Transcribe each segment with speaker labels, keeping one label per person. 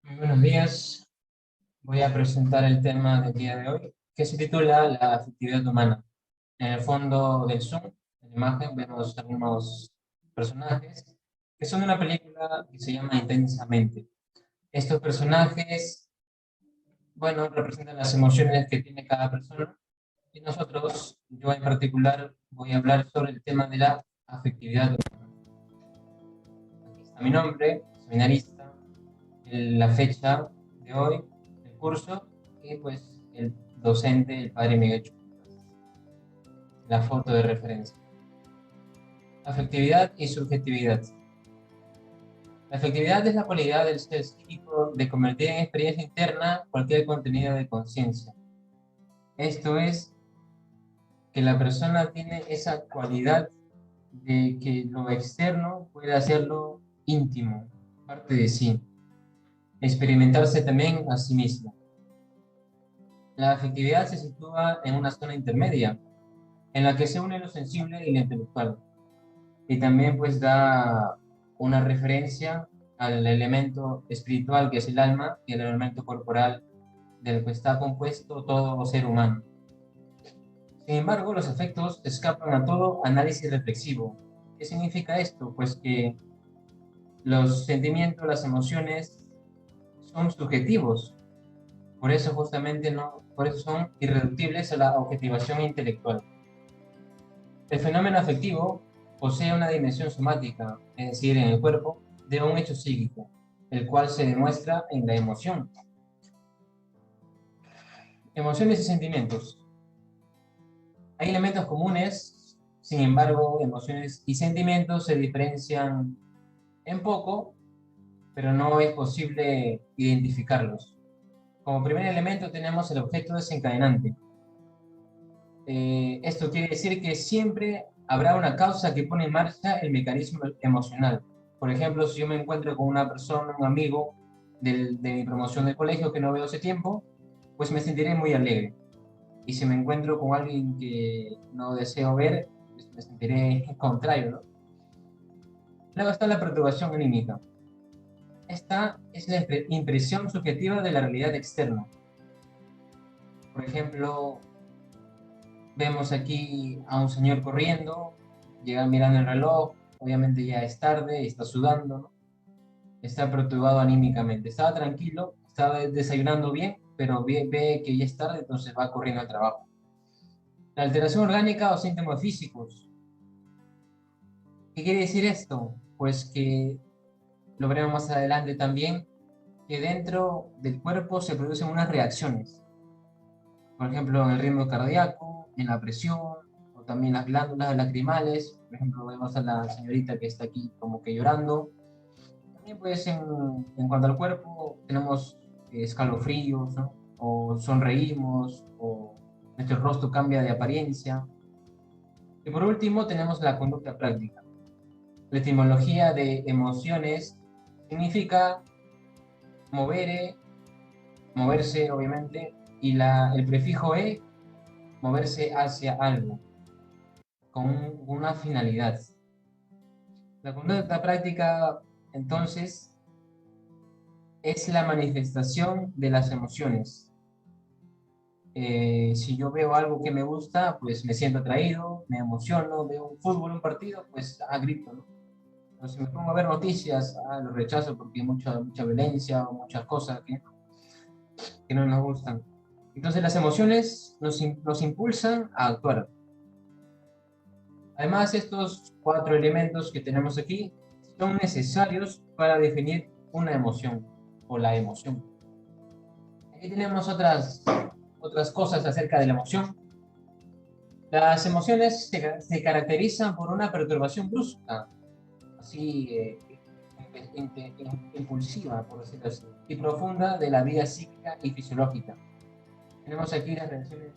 Speaker 1: Muy buenos días. Voy a presentar el tema del día de hoy, que se titula La afectividad humana. En el fondo del Zoom, en la imagen, vemos algunos personajes que son de una película que se llama Intensamente. Estos personajes, bueno, representan las emociones que tiene cada persona y nosotros, yo en particular, voy a hablar sobre el tema de la afectividad humana. Aquí está mi nombre, seminarista, la fecha de hoy, el curso, y pues el docente, el padre Miguel Chuquitas, la foto de referencia. Afectividad y subjetividad. La afectividad es la cualidad del ser psíquico de convertir en experiencia interna cualquier contenido de conciencia. Esto es, que la persona tiene esa cualidad de que lo externo puede hacerlo íntimo, parte de sí, experimentarse también a sí mismo. La afectividad se sitúa en una zona intermedia, en la que se une lo sensible y lo intelectual. Y también pues da una referencia al elemento espiritual que es el alma y el elemento corporal del que está compuesto todo ser humano. Sin embargo, los afectos escapan a todo análisis reflexivo. ¿Qué significa esto? Pues que los sentimientos, las emociones son subjetivos, por eso justamente por eso son irreductibles a la objetivación intelectual. El fenómeno afectivo posee una dimensión somática, es decir, en el cuerpo, de un hecho psíquico, el cual se demuestra en la emoción. Emociones y sentimientos. Hay elementos comunes, sin embargo, emociones y sentimientos se diferencian en poco, pero no es posible identificarlos. Como primer elemento tenemos el objeto desencadenante. Esto quiere decir que siempre habrá una causa que pone en marcha el mecanismo emocional. Por ejemplo, si yo me encuentro con una persona, un amigo de mi promoción de colegio que no veo hace tiempo, pues me sentiré muy alegre. Y si me encuentro con alguien que no deseo ver, pues me sentiré contrario, ¿no? Luego está la perturbación anímica. Esta es la impresión subjetiva de la realidad externa. Por ejemplo, vemos aquí a un señor corriendo, llega mirando el reloj, obviamente ya es tarde, está sudando, ¿no? Está perturbado anímicamente. Estaba tranquilo, estaba desayunando bien, pero ve que ya es tarde, entonces va corriendo al trabajo. La alteración orgánica o síntomas físicos. ¿Qué quiere decir esto? Pues que lo veremos más adelante también, que dentro del cuerpo se producen unas reacciones. Por ejemplo, en el ritmo cardíaco, en la presión, o también las glándulas lacrimales. Por ejemplo, vemos a la señorita que está aquí como que llorando. También pues en cuanto al cuerpo tenemos escalofríos, ¿no? O sonreímos, o nuestro rostro cambia de apariencia. Y por último tenemos la conducta práctica. La etimología de emociones significa movere, moverse obviamente, y el prefijo e, moverse hacia algo, con una finalidad. La conducta práctica, entonces, es la manifestación de las emociones. Si yo veo algo que me gusta, pues me siento atraído, me emociono, veo un fútbol, un partido, pues grito, ¿no? Pero si me pongo a ver noticias, lo rechazo porque hay mucha violencia o muchas cosas que no nos gustan. Entonces las emociones nos impulsan a actuar. Además, estos cuatro elementos que tenemos aquí son necesarios para definir una emoción o la emoción. Aquí tenemos otras cosas acerca de la emoción. Las emociones se caracterizan por una perturbación brusca, así impulsiva, por decirlo así, y profunda de la vida psíquica y fisiológica. Tenemos aquí las reacciones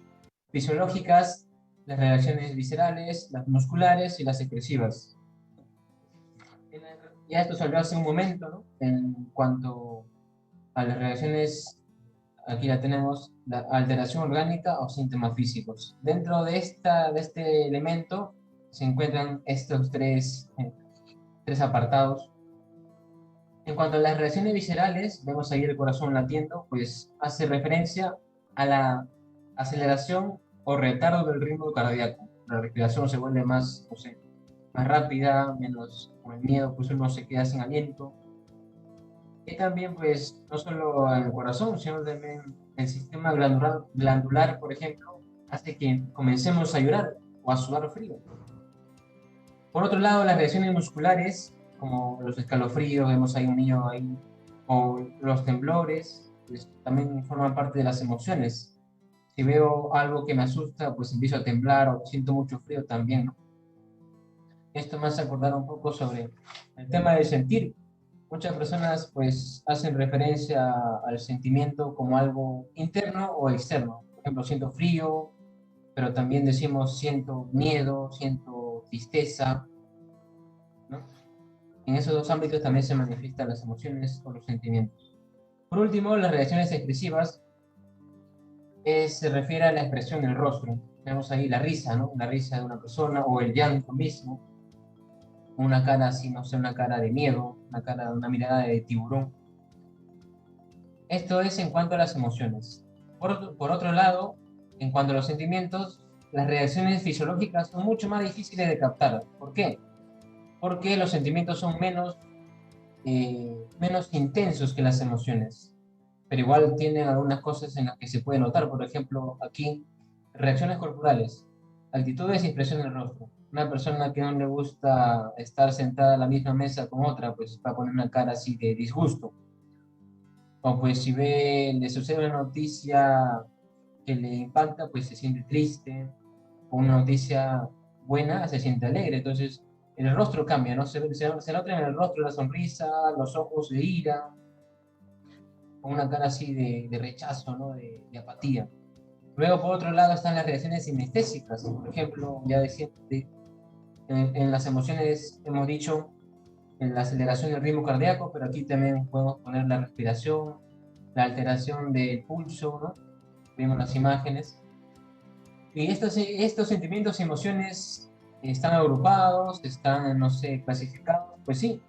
Speaker 1: fisiológicas, las reacciones viscerales, las musculares y las expresivas. Ya esto se habló hace un momento, ¿no? En cuanto a las reacciones, aquí la tenemos, la alteración orgánica o síntomas físicos. Dentro de este elemento se encuentran estos tres apartados. En cuanto a las reacciones viscerales, vemos ahí el corazón latiendo, pues hace referencia a la aceleración o retardo del ritmo cardíaco. La respiración se vuelve más, no sé, más rápida, menos con el miedo, pues uno se queda sin aliento. Y también, pues, no solo el corazón, sino también el sistema glandular, por ejemplo, hace que comencemos a llorar o a sudar frío. Por otro lado, las reacciones musculares, como los escalofríos, vemos ahí un niño ahí, o los temblores, pues, también forman parte de las emociones. Si veo algo que me asusta, pues empiezo a temblar o siento mucho frío también, ¿no? Esto me hace acordar un poco sobre el tema del sentir. Muchas personas pues hacen referencia al sentimiento como algo interno o externo. Por ejemplo, siento frío, pero también decimos siento miedo, siento tristeza, ¿no? En esos dos ámbitos también se manifiestan las emociones o los sentimientos. Por último, las reacciones expresivas se refiere a la expresión del rostro. Tenemos ahí la risa, ¿no? La risa de una persona o el llanto mismo, una cara así, no sé, una cara de miedo, una mirada de tiburón. Esto es en cuanto a las emociones. Por otro lado, en cuanto a los sentimientos, las reacciones fisiológicas son mucho más difíciles de captar. ¿Por qué? Porque los sentimientos son menos intensos que las emociones, pero igual tienen algunas cosas en las que se puede notar. Por ejemplo, aquí, reacciones corporales, actitudes y expresión del rostro. Una persona que no le gusta estar sentada a la misma mesa con otra, pues va a poner una cara así de disgusto. O pues si le sucede una noticia que le impacta, pues se siente triste. O una noticia buena, se siente alegre. Entonces, el rostro cambia, ¿no? Se nota en el rostro la sonrisa, los ojos de ira, con una cara así de rechazo, ¿no? De apatía. Luego, por otro lado, están las reacciones sinestésicas. Por ejemplo, ya decía, en las emociones hemos dicho en la aceleración del ritmo cardíaco, pero aquí también podemos poner la respiración, la alteración del pulso, ¿no? Vemos las imágenes. Y estos sentimientos y emociones están agrupados, están, no sé, clasificados. Pues sí,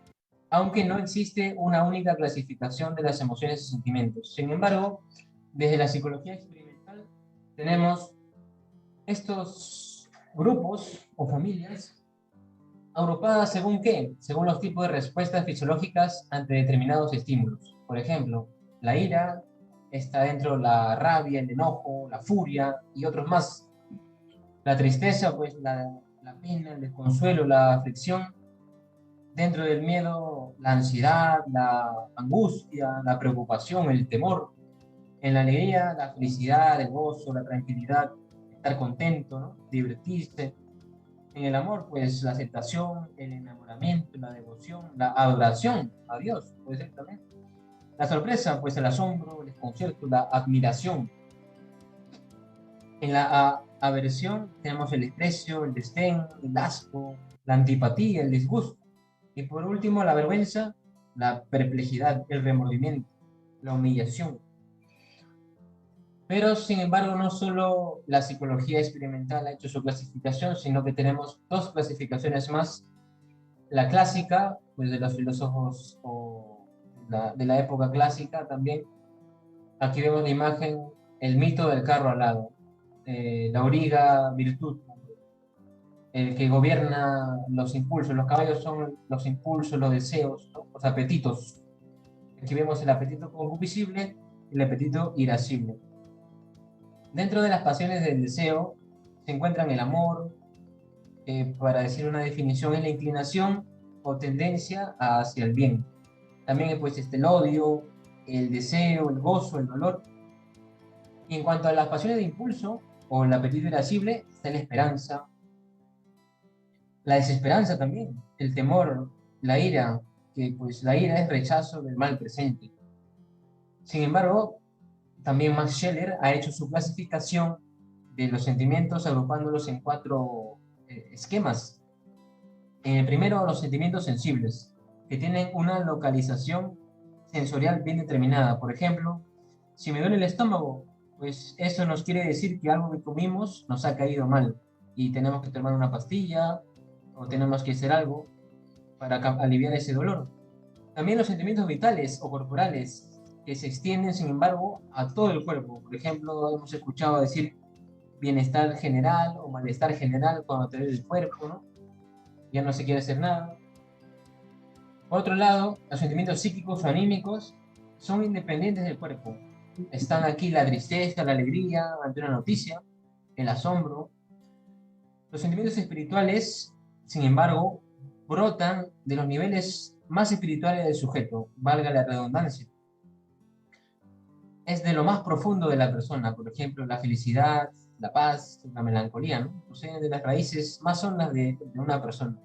Speaker 1: aunque no existe una única clasificación de las emociones y sentimientos. Sin embargo, desde la psicología experimental tenemos estos grupos o familias agrupadas según qué, según los tipos de respuestas fisiológicas ante determinados estímulos. Por ejemplo, la ira está dentro de la rabia, el enojo, la furia y otros más. La tristeza, pues la pena, el desconsuelo, la aflicción. Dentro del miedo, la ansiedad, la angustia, la preocupación, el temor. En la alegría, la felicidad, el gozo, la tranquilidad, estar contento, ¿no? Divertirse. En el amor, pues la aceptación, el enamoramiento, la devoción, la adoración a Dios, puede ser también. La sorpresa, pues el asombro, el desconcierto, la admiración. En la aversión tenemos el desprecio, el desdén, el asco, la antipatía, el disgusto. Y por último, la vergüenza, la perplejidad, el remordimiento, la humillación. Pero, sin embargo, no solo la psicología experimental ha hecho su clasificación, sino que tenemos dos clasificaciones más. La clásica, pues de los filósofos de la época clásica también. Aquí vemos la imagen, el mito del carro alado, la auriga virtud, el que gobierna los impulsos. Los caballos son los impulsos, los deseos, ¿no? Los apetitos. Aquí vemos el apetito concupiscible y el apetito irascible. Dentro de las pasiones del deseo se encuentran el amor, para decir una definición, es la inclinación o tendencia hacia el bien. También pues el odio, el deseo, el gozo, el dolor. Y en cuanto a las pasiones de impulso o el apetito irascible, está la esperanza, la desesperanza también, el temor, la ira, que pues la ira es rechazo del mal presente. Sin embargo, también Max Scheler ha hecho su clasificación de los sentimientos agrupándolos en cuatro esquemas. En el primero, los sentimientos sensibles, que tienen una localización sensorial bien determinada. Por ejemplo, si me duele el estómago, pues eso nos quiere decir que algo que comimos nos ha caído mal y tenemos que tomar una pastilla o tenemos que hacer algo para aliviar ese dolor. También los sentimientos vitales o corporales que se extienden, sin embargo, a todo el cuerpo. Por ejemplo, hemos escuchado decir bienestar general o malestar general cuando te duele el cuerpo, ¿no? Ya no se quiere hacer nada. Por otro lado, los sentimientos psíquicos o anímicos son independientes del cuerpo. Están aquí la tristeza, la alegría ante una noticia, el asombro. Los sentimientos espirituales, sin embargo, brotan de los niveles más espirituales del sujeto, valga la redundancia. Es de lo más profundo de la persona, por ejemplo, la felicidad, la paz, la melancolía, ¿no? Proceden de las raíces más hondas de una persona.